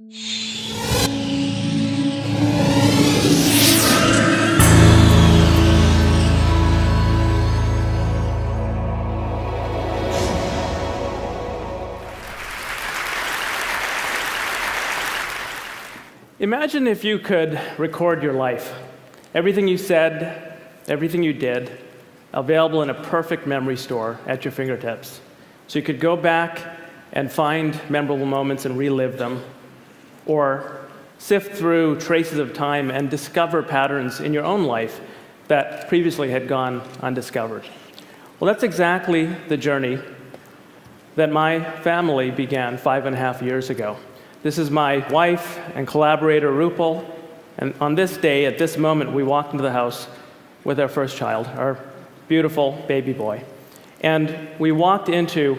Imagine if you could record your life. Everything you said, everything you did, available in a perfect memory store at your fingertips. So you could go back and find memorable moments and relive them, or sift through traces of time and discover patterns in your own life that previously had gone undiscovered. Well, that's exactly the journey that my family began 5.5 years ago. This is my wife and collaborator, Rupal, and on this day, at this moment, we walked into the house with our first child, our beautiful baby boy. And we walked into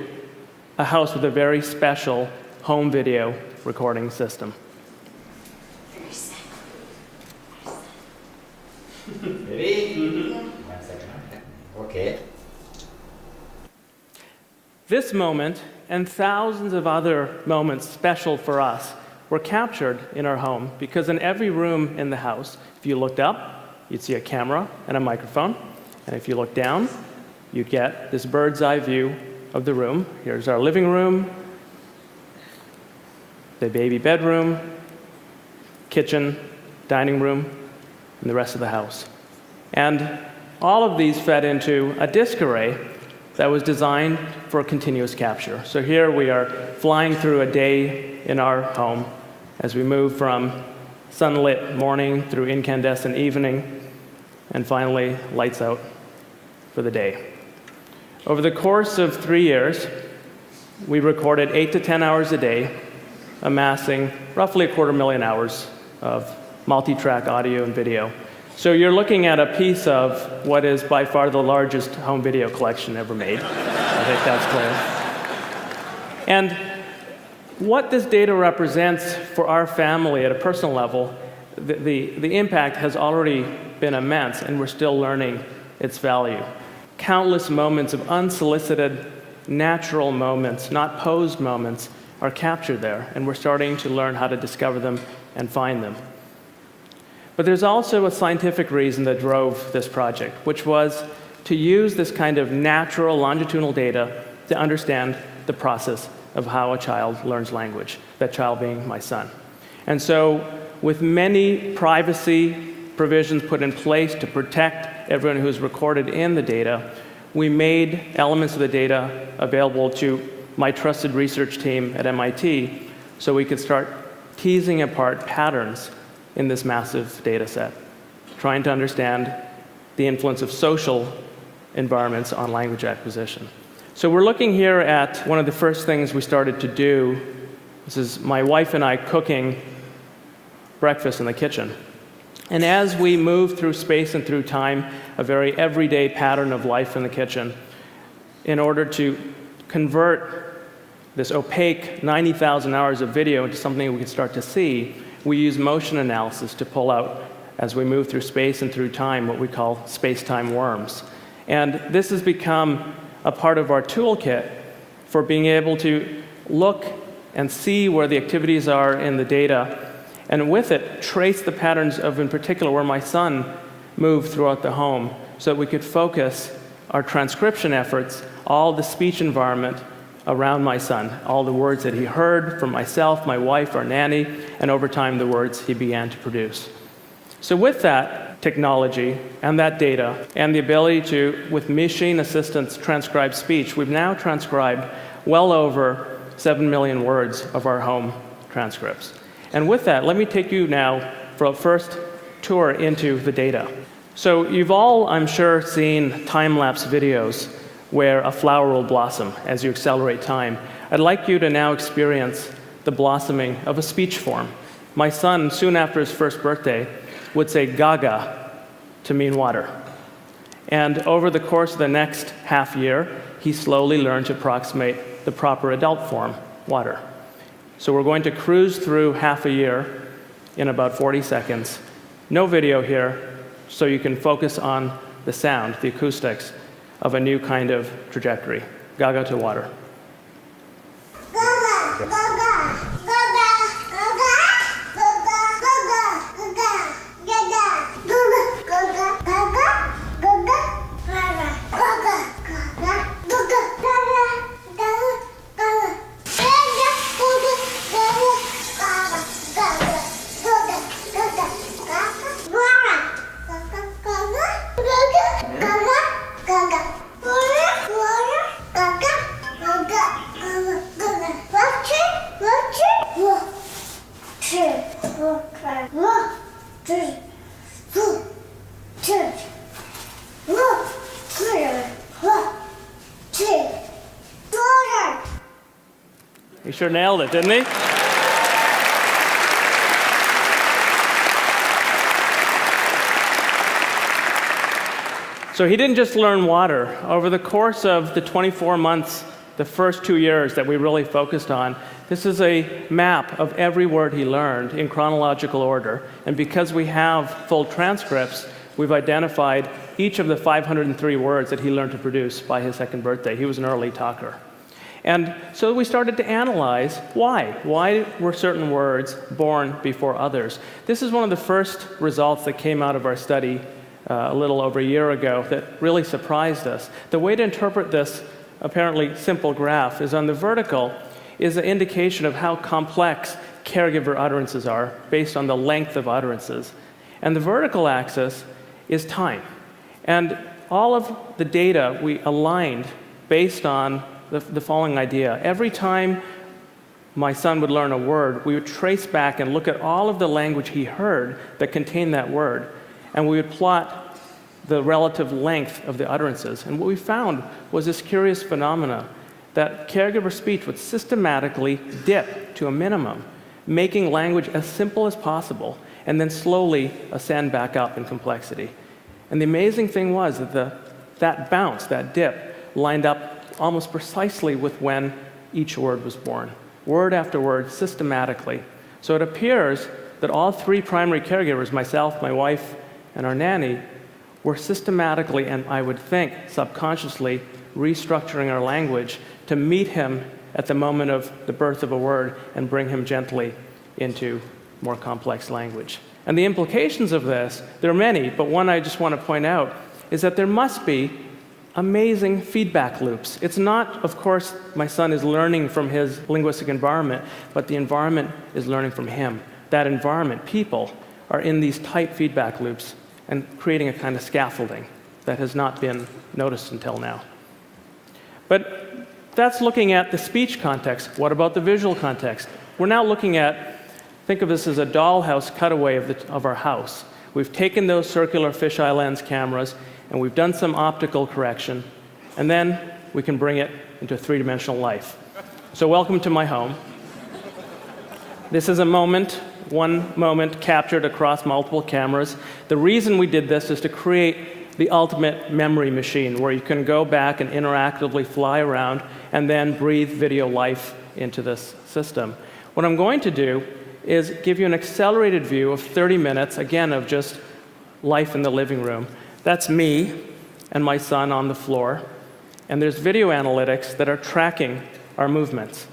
a house with a very special home video recording system. Ready? 1 second. Okay. This moment, and thousands of other moments special for us, were captured in our home because in every room in the house, if you looked up, you'd see a camera and a microphone. And if you look down, you'd get this bird's eye view of the room. Here's our living room, the baby bedroom, kitchen, dining room, and the rest of the house. And all of these fed into a disk array that was designed for continuous capture. So here we are flying through a day in our home as we move from sunlit morning through incandescent evening, and finally lights out for the day. Over the course of 3 years, we recorded 8 to 10 hours a day, amassing roughly 250,000 hours of multi-track audio and video. So you're looking at a piece of what is by far the largest home video collection ever made. I think that's clear. And what this data represents for our family at a personal level, the impact has already been immense, and we're still learning its value. Countless moments of unsolicited, natural moments, not posed moments, are captured there, and we're starting to learn how to discover them and find them. But there's also a scientific reason that drove this project, which was to use this kind of natural longitudinal data to understand the process of how a child learns language, that child being my son. And so, with many privacy provisions put in place to protect everyone who's recorded in the data, we made elements of the data available to my trusted research team at MIT so we could start teasing apart patterns in this massive data set, trying to understand the influence of social environments on language acquisition. So we're looking here at one of the first things we started to do. This is my wife and I cooking breakfast in the kitchen. And as we move through space and through time, a very everyday pattern of life in the kitchen, in order to convert this opaque 90,000 hours of video into something we can start to see, we use motion analysis to pull out, as we move through space and through time, what we call space-time worms. And this has become a part of our toolkit for being able to look and see where the activities are in the data, and with it, trace the patterns of, in particular, where my son moved throughout the home, so that we could focus our transcription efforts, all the speech environment around my son, all the words that he heard from myself, my wife, our nanny, and over time, the words he began to produce. So with that technology and that data and the ability to, with machine assistance, transcribe speech, we've now transcribed well over 7 million words of our home transcripts. And with that, let me take you now for a first tour into the data. So you've all, I'm sure, seen time-lapse videos where a flower will blossom as you accelerate time. I'd like you to now experience the blossoming of a speech form. My son, soon after his first birthday, would say gaga to mean water. And over the course of the next half year, he slowly learned to approximate the proper adult form, water. So we're going to cruise through half a year in about 40 seconds. No video here, so you can focus on the sound, the acoustics, of a new kind of trajectory. Gaga to water. Gaga, gaga, gaga, gaga. He sure nailed it, didn't he? So he didn't just learn water. Over the course of the 24 months, the first 2 years that we really focused on, this is a map of every word he learned in chronological order. And because we have full transcripts, we've identified each of the 503 words that he learned to produce by his 2nd birthday. He was an early talker. And so we started to analyze why. Why were certain words born before others? This is one of the first results that came out of our study a little over a year ago that really surprised us. The way to interpret this apparently simple graph is on the vertical is an indication of how complex caregiver utterances are based on the length of utterances. And the vertical axis is time. And all of the data we aligned based on the following idea. Every time my son would learn a word, we would trace back and look at all of the language he heard that contained that word. And we would plot the relative length of the utterances. And what we found was this curious phenomena that caregiver speech would systematically dip to a minimum, making language as simple as possible, and then slowly ascend back up in complexity. And the amazing thing was that that bounce, that dip, lined up almost precisely with when each word was born, word after word, systematically. So it appears that all 3 primary caregivers, myself, my wife, and our nanny, were systematically, and I would think subconsciously, restructuring our language to meet him at the moment of the birth of a word and bring him gently into more complex language. And the implications of this, there are many, but one I just want to point out is that there must be amazing feedback loops. It's not, of course, my son is learning from his linguistic environment, but the environment is learning from him. That environment, people, are in these tight feedback loops and creating a kind of scaffolding that has not been noticed until now. But that's looking at the speech context. What about the visual context? We're now looking at, think of this as a dollhouse cutaway of our house. We've taken those circular fisheye lens cameras and we've done some optical correction, and then we can bring it into 3-dimensional life. So welcome to my home. This is one moment captured across multiple cameras. The reason we did this is to create the ultimate memory machine where you can go back and interactively fly around and then breathe video life into this system. What I'm going to do is give you an accelerated view of 30 minutes, again, of just life in the living room. That's me and my son on the floor, and there's video analytics that are tracking our movements.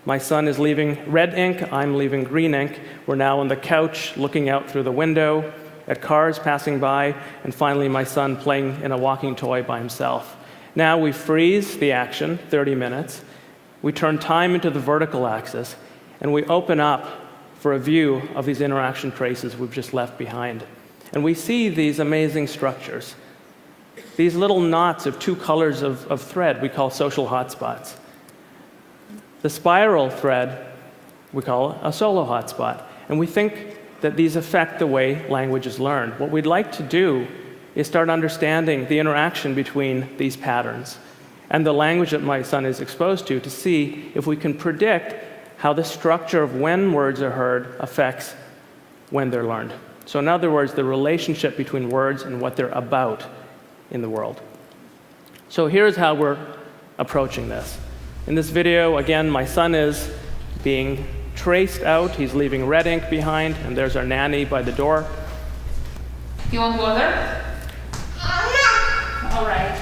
My son is leaving red ink, I'm leaving green ink. We're now on the couch looking out through the window at cars passing by, and finally my son playing in a walking toy by himself. Now we freeze the action, 30 minutes. We turn time into the vertical axis, and we open up for a view of these interaction traces we've just left behind. And we see these amazing structures. These little knots of 2 colors of thread we call social hotspots. The spiral thread we call a solo hotspot. And we think that these affect the way language is learned. What we'd like to do is start understanding the interaction between these patterns and the language that my son is exposed to see if we can predict how the structure of when words are heard affects when they're learned. So in other words, the relationship between words and what they're about in the world. So here's how we're approaching this. In this video, again, my son is being traced out. He's leaving red ink behind, and there's our nanny by the door. You want water? All right.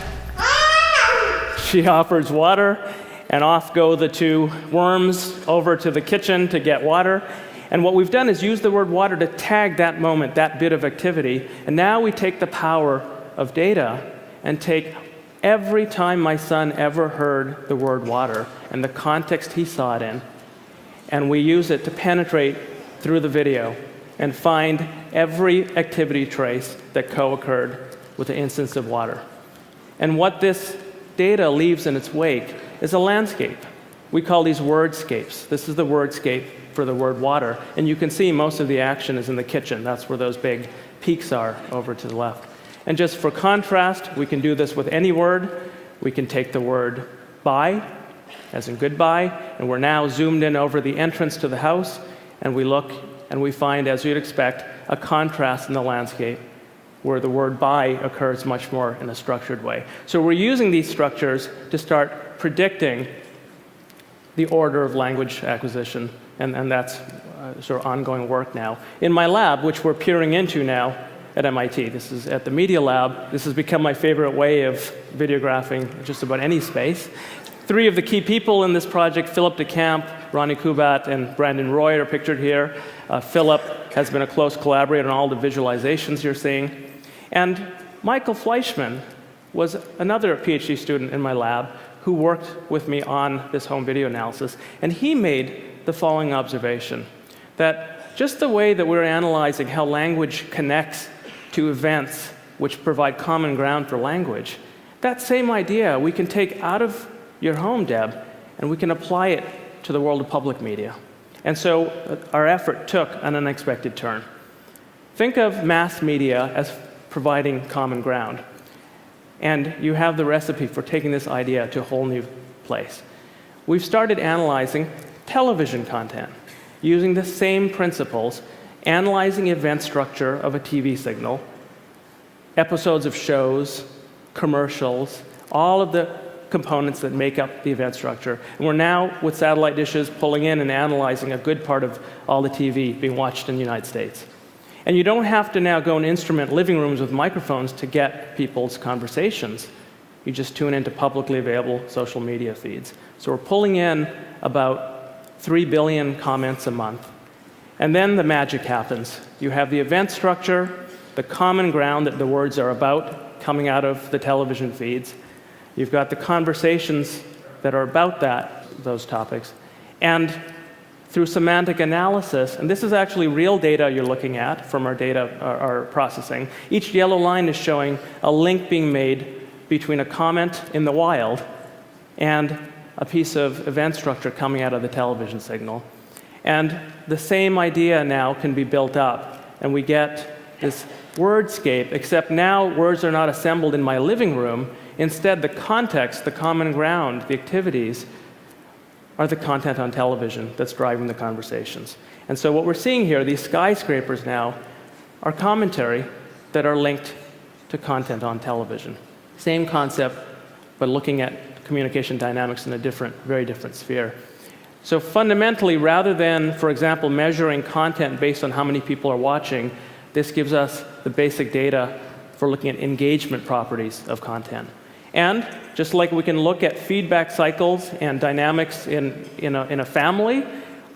She offers water, and off go the 2 worms over to the kitchen to get water. And what we've done is use the word water to tag that moment, that bit of activity. And now we take the power of data and take every time my son ever heard the word water and the context he saw it in, and we use it to penetrate through the video and find every activity trace that co-occurred with the instance of water. And what this data leaves in its wake is a landscape. We call these wordscapes. This is the wordscape for the word water. And you can see most of the action is in the kitchen. That's where those big peaks are over to the left. And just for contrast, we can do this with any word. We can take the word bye, as in goodbye, and we're now zoomed in over the entrance to the house, and we look and we find, as you'd expect, a contrast in the landscape where the word bye occurs much more in a structured way. So we're using these structures to start predicting the order of language acquisition, and that's sort of ongoing work now. In my lab, which we're peering into now at MIT, this is at the Media Lab, this has become my favorite way of videographing just about any space. 3 of the key people in this project, Philip DeCamp, Ronnie Kubat, and Brandon Roy, are pictured here. Philip has been a close collaborator on all the visualizations you're seeing. And Michael Fleischman was another PhD student in my lab who worked with me on this home video analysis. And he made the following observation, that just the way that we're analyzing how language connects to events which provide common ground for language, that same idea we can take out of your home, Deb, and we can apply it to the world of public media. And so our effort took an unexpected turn. Think of mass media as providing common ground. And you have the recipe for taking this idea to a whole new place. We've started analyzing television content using the same principles, analyzing event structure of a TV signal, episodes of shows, commercials, all of the components that make up the event structure. And we're now, with satellite dishes, pulling in and analyzing a good part of all the TV being watched in the United States. And you don't have to now go and instrument living rooms with microphones to get people's conversations. You just tune into publicly available social media feeds. So we're pulling in about 3 billion comments a month. And then the magic happens. You have the event structure, the common ground that the words are about coming out of the television feeds. You've got the conversations that are about those topics. And through semantic analysis, and this is actually real data you're looking at from our data, our processing, each yellow line is showing a link being made between a comment in the wild and a piece of event structure coming out of the television signal. And the same idea now can be built up, and we get this wordscape, except now words are not assembled in my living room. Instead, the context, the common ground, the activities, are the content on television that's driving the conversations. And so what we're seeing here, these skyscrapers now, are commentary that are linked to content on television. Same concept, but looking at communication dynamics in a very different sphere. So fundamentally, rather than, for example, measuring content based on how many people are watching, this gives us the basic data for looking at engagement properties of content. And just like we can look at feedback cycles and dynamics in a family,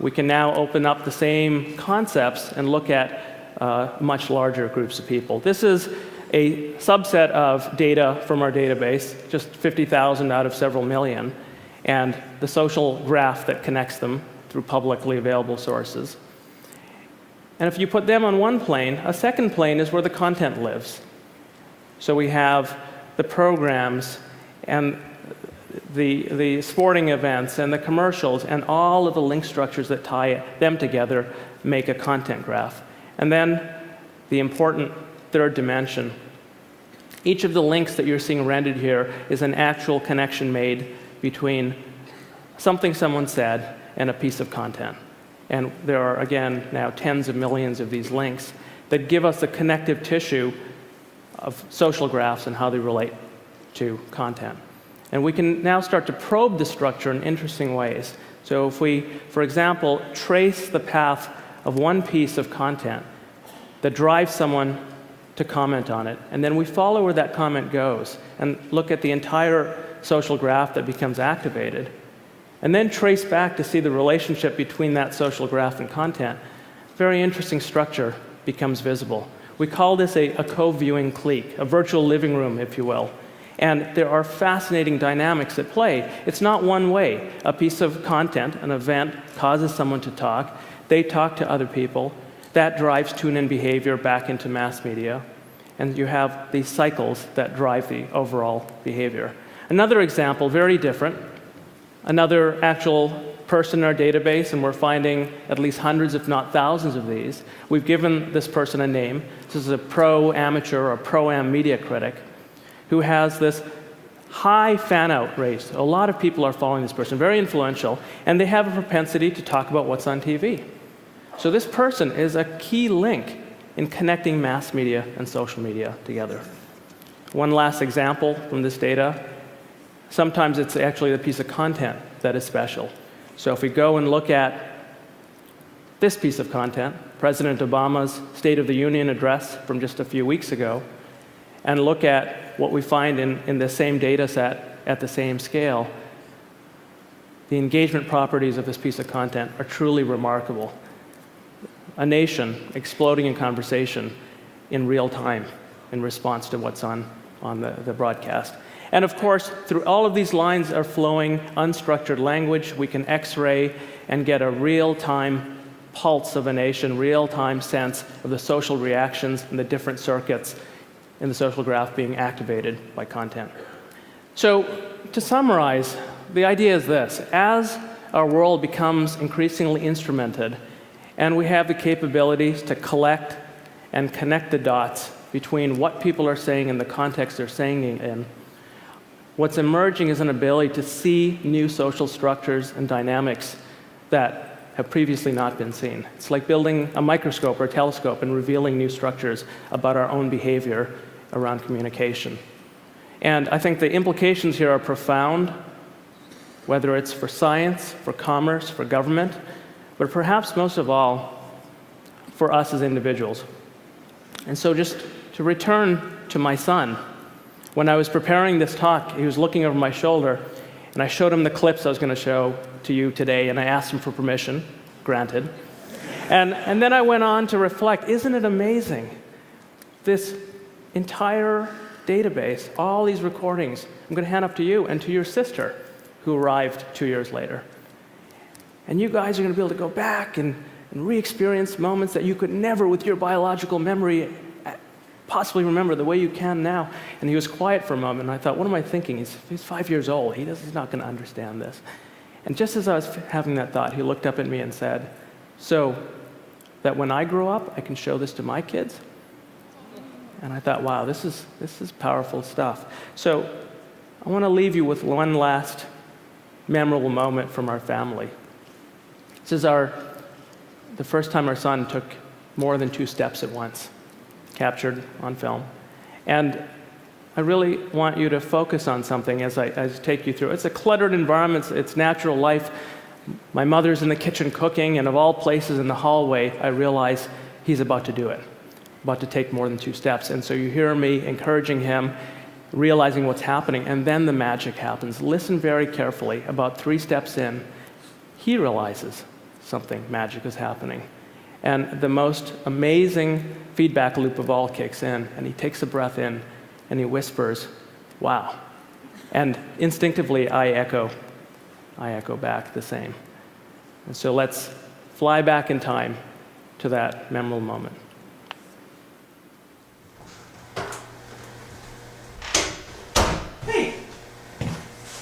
we can now open up the same concepts and look at much larger groups of people. This is a subset of data from our database, just 50,000 out of several million, and the social graph that connects them through publicly available sources. And if you put them on one plane, a second plane is where the content lives. So we have the programs and the sporting events and the commercials and all of the link structures that tie them together make a content graph. And then the important third dimension. Each of the links that you're seeing rendered here is an actual connection made between something someone said and a piece of content. And there are, again, now tens of millions of these links that give us the connective tissue of social graphs and how they relate to content. And we can now start to probe the structure in interesting ways. So if we, for example, trace the path of one piece of content that drives someone to comment on it, and then we follow where that comment goes and look at the entire social graph that becomes activated, and then trace back to see the relationship between that social graph and content, very interesting structure becomes visible. We call this a co-viewing clique, a virtual living room, if you will. And there are fascinating dynamics at play. It's not one way. A piece of content, an event, causes someone to talk. They talk to other people. That drives tune-in behavior back into mass media. And you have these cycles that drive the overall behavior. Another example, very different, another actual person in our database, and we're finding at least hundreds, if not thousands of these. We've given this person a name. This is a pro-amateur or pro-am media critic who has this high fan-out rate. A lot of people are following this person, very influential, and they have a propensity to talk about what's on TV. So this person is a key link in connecting mass media and social media together. One last example from this data. Sometimes it's actually the piece of content that is special. So if we go and look at this piece of content, President Obama's State of the Union address from just a few weeks ago, and look at what we find in the same data set at the same scale, the engagement properties of this piece of content are truly remarkable. A nation exploding in conversation in real time in response to what's on the broadcast. And of course, through all of these lines are flowing unstructured language. We can X-ray and get a real-time pulse of a nation, real-time sense of the social reactions and the different circuits in the social graph being activated by content. So to summarize, the idea is this. As our world becomes increasingly instrumented, and we have the capabilities to collect and connect the dots between what people are saying and the context they're saying it in, what's emerging is an ability to see new social structures and dynamics that have previously not been seen. It's like building a microscope or a telescope and revealing new structures about our own behavior around communication. And I think the implications here are profound, whether it's for science, for commerce, for government, but perhaps most of all, for us as individuals. And so just to return to my son, when I was preparing this talk, he was looking over my shoulder, and I showed him the clips I was going to show to you today, and I asked him for permission, granted. And then I went on to reflect, isn't it amazing? This entire database, all these recordings, I'm going to hand up to you and to your sister, who arrived 2 years later. And you guys are going to be able to go back and re-experience moments that you could never, with your biological memory, possibly remember the way you can now. And he was quiet for a moment, and I thought, what am I thinking? He's 5 years old. He's not going to understand this. And just as I was having that thought, he looked up at me and said, so that when I grow up, I can show this to my kids? And I thought, wow, this is powerful stuff. So I want to leave you with one last memorable moment from our family. This is the first time our son took more than 2 steps at once, captured on film. And I really want you to focus on something as I take you through. It's a cluttered environment, it's natural life. My mother's in the kitchen cooking, and of all places in the hallway, I realize he's about to do it, about to take more than 2 steps. And so you hear me encouraging him, realizing what's happening, and then the magic happens. Listen very carefully. About 3 steps in, he realizes something magic is happening. And the most amazing feedback loop of all kicks in, and he takes a breath in, and he whispers, wow. And instinctively, I echo back the same. And so let's fly back in time to that memorable moment. Hey,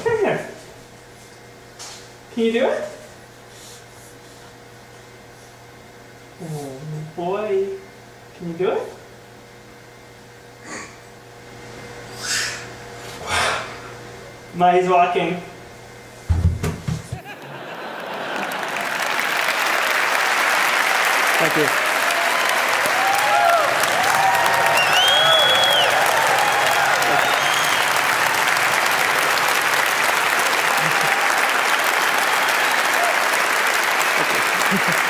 come here. Can you do it? Oh boy, can you do it? Now he's walking. Thank you. Thank you.